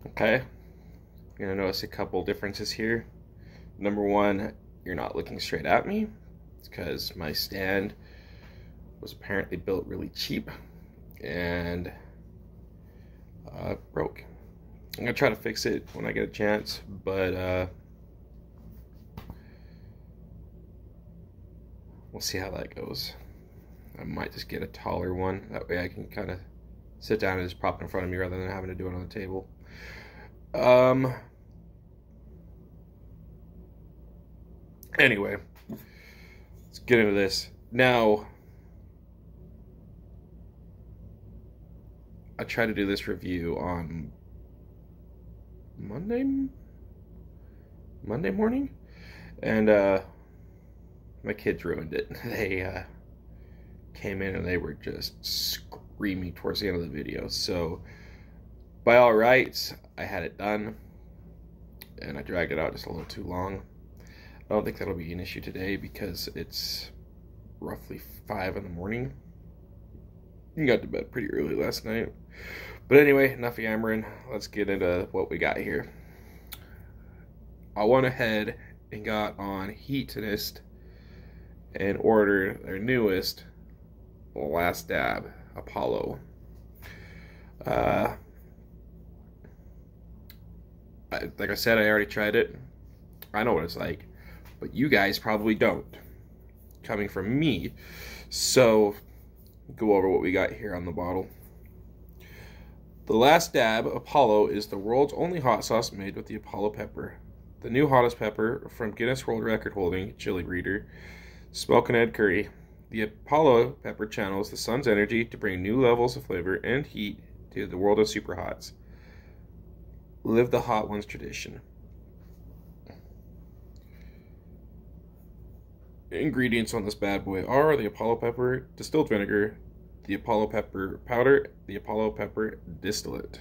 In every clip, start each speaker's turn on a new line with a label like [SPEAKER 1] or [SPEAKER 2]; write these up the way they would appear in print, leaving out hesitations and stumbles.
[SPEAKER 1] Okay, you're gonna notice a couple differences here. Number one, you're not looking straight at me. It's because my stand was apparently built really cheap and broke. I'm gonna try to fix it when I get a chance, but we'll see how that goes. I might just get a taller one. That way I can kind of sit down and just prop it in front of me rather than having to do it on the table. Anyway, let's get into this. Now, I tried to do this review on Monday morning, and my kids ruined it. They came in and they were just screaming towards the end of the video. So, by all rights, I had it done, and I dragged it out just a little too long. I don't think that'll be an issue today because it's roughly 5 in the morning. You got to bed pretty early last night. But anyway, enough yammering. Let's get into what we got here. I went ahead and got on Heatonist and ordered their newest Last Dab Apollo. Like I said, I already tried it. I know what it's like, but you guys probably don't, coming from me. So, go over what we got here on the bottle. The Last Dab Apollo is the world's only hot sauce made with the Apollo pepper. The new hottest pepper from Guinness World Record holding chili breeder, Smokin' Ed Curry. The Apollo pepper channels the sun's energy to bring new levels of flavor and heat to the world of super hots. Live the hot ones tradition. Ingredients on this bad boy are the Apollo pepper, distilled vinegar, the Apollo pepper powder, the Apollo pepper distillate.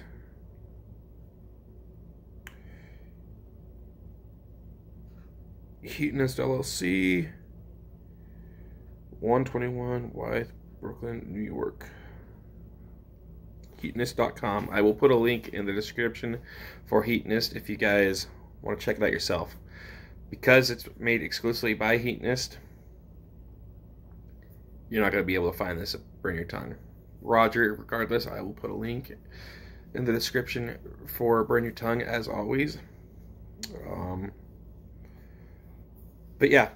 [SPEAKER 1] Heatonist LLC, 121 Wythe, Brooklyn, New York. Heatonist.com. I will put a link in the description for Heatonist if you guys want to check it out yourself. Because it's made exclusively by Heatonist, you're not going to be able to find this at Burn Your Tongue. Roger, regardless, I will put a link in the description for Burn Your Tongue as always. But yeah,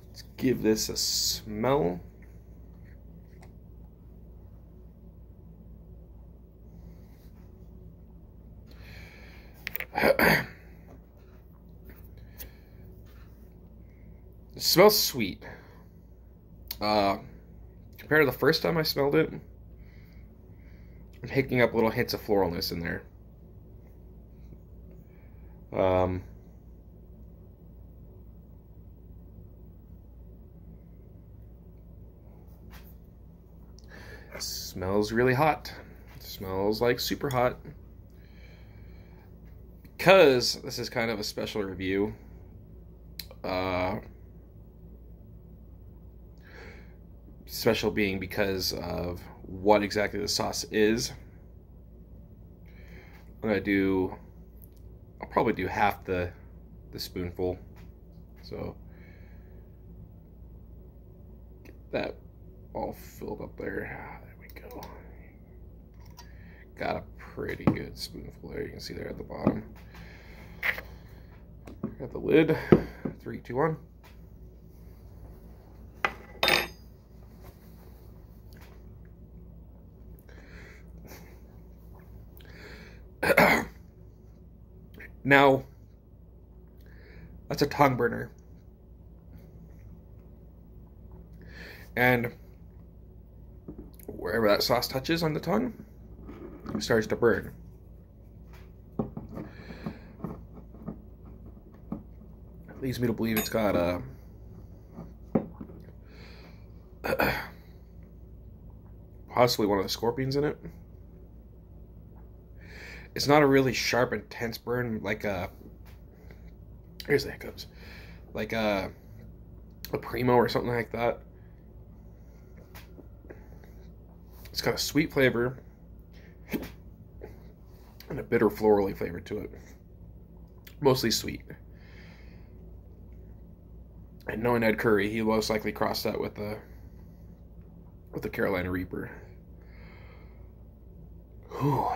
[SPEAKER 1] let's give this a smell. It smells sweet. Compared to the first time I smelled it, I'm picking up little hints of floralness in there. Smells really hot. Smells like super hot. Because this is kind of a special review, special being because of what exactly the sauce is. I'll probably do half the spoonful. So get that all filled up there. There we go. Got a pretty good spoonful there. You can see there at the bottom. Got the lid. 3, 2, 1. Now, that's a tongue burner. And wherever that sauce touches on the tongue, it starts to burn. Leads me to believe it's got possibly one of the scorpions in it. It's not a really sharp, intense burn like here's the hiccups, like a Primo or something like that. It's got a sweet flavor. and a bitter florally flavor to it. Mostly sweet. And knowing Ed Curry, he most likely crossed that with the Carolina Reaper. Whew.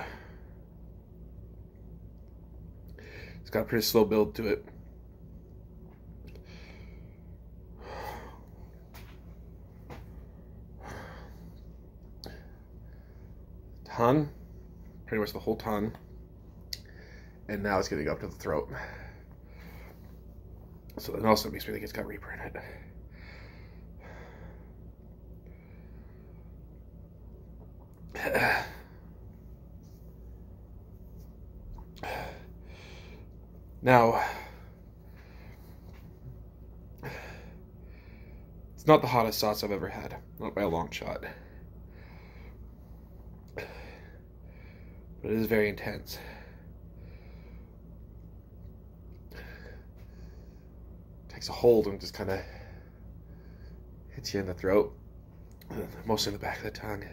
[SPEAKER 1] It's got a pretty slow build to it. Tongue, pretty much the whole tongue. And now it's getting up to the throat. So it also makes me think it's got Reaper in it. Now, it's not the hottest sauce I've ever had, not by a long shot. But it is very intense. Takes a hold and just kind of hits you in the throat, mostly the back of the tongue.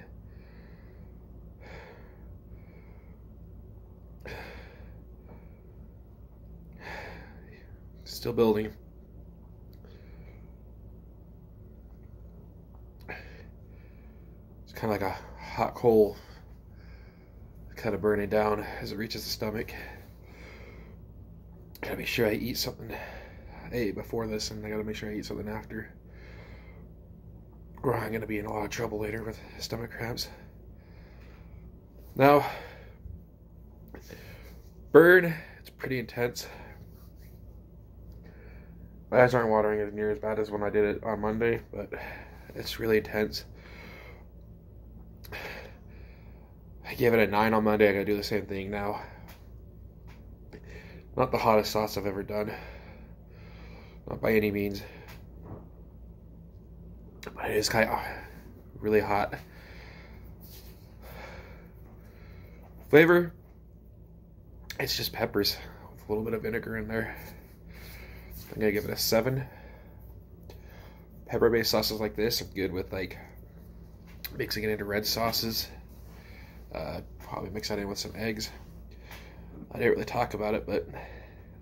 [SPEAKER 1] Still building. It's kind of like a hot coal, kind of burning down as it reaches the stomach. Gotta make sure I eat something. I ate before this, and I gotta make sure I eat something after, or I'm gonna be in a lot of trouble later with stomach cramps. Now, burn, it's pretty intense. My eyes aren't watering as near as bad as when I did it on Monday, but it's really intense. I gave it a 9 on Monday. I gotta do the same thing now. Not the hottest sauce I've ever done. Not by any means. But it is kind of really hot. Flavor, it's just peppers with a little bit of vinegar in there. I'm gonna give it a 7. Pepper-based sauces like this are good with like mixing it into red sauces. Probably mix that in with some eggs. I didn't really talk about it, but the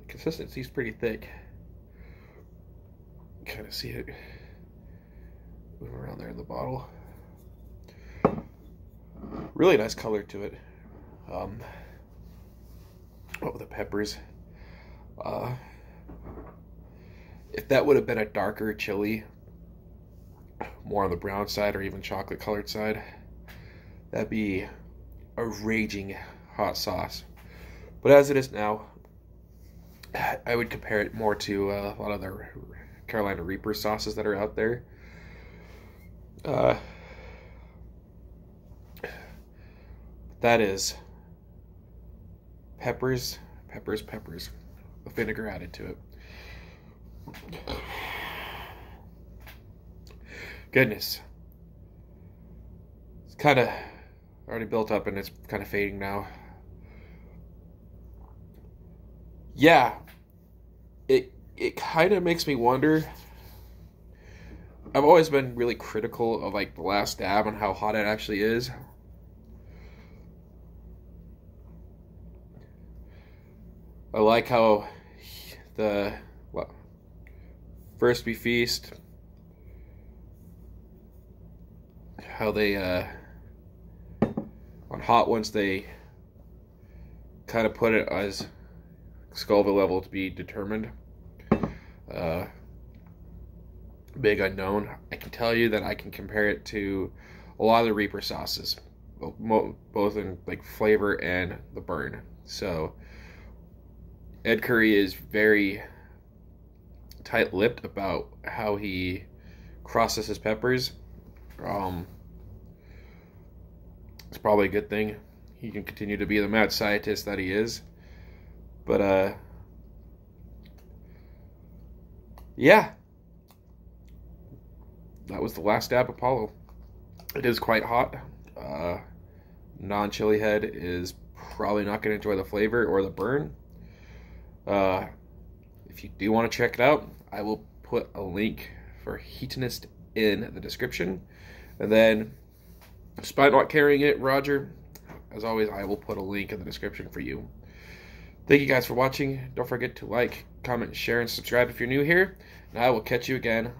[SPEAKER 1] consistency is pretty thick. Kind of see it moving around there in the bottle. Really nice color to it. What with the peppers. If that would have been a darker chili, more on the brown side or even chocolate colored side, that'd be a raging hot sauce. But as it is now, I would compare it more to a lot of the Carolina Reaper sauces that are out there. That is peppers, with vinegar added to it. Goodness. It's kind of already built up and it's kind of fading now. Yeah, it kind of makes me wonder. I've always been really critical of like the last dab and how hot it actually is. I like how the First We Feast, how they on hot ones they kind of put it as Scoville level to be determined. Big unknown. I can tell you that I can compare it to a lot of the Reaper sauces, both in like flavor and the burn. So Ed Curry is very tight-lipped about how he processes peppers. It's probably a good thing. He can continue to be the mad scientist that he is. But yeah, that was the last dab Apollo. It is quite hot. Non-chili head is probably not going to enjoy the flavor or the burn. If you do want to check it out, I will put a link for Heatonist in the description. And then, despite not carrying it, Roger, as always, I will put a link in the description for you. Thank you guys for watching. Don't forget to like, comment, share, and subscribe if you're new here. And I will catch you again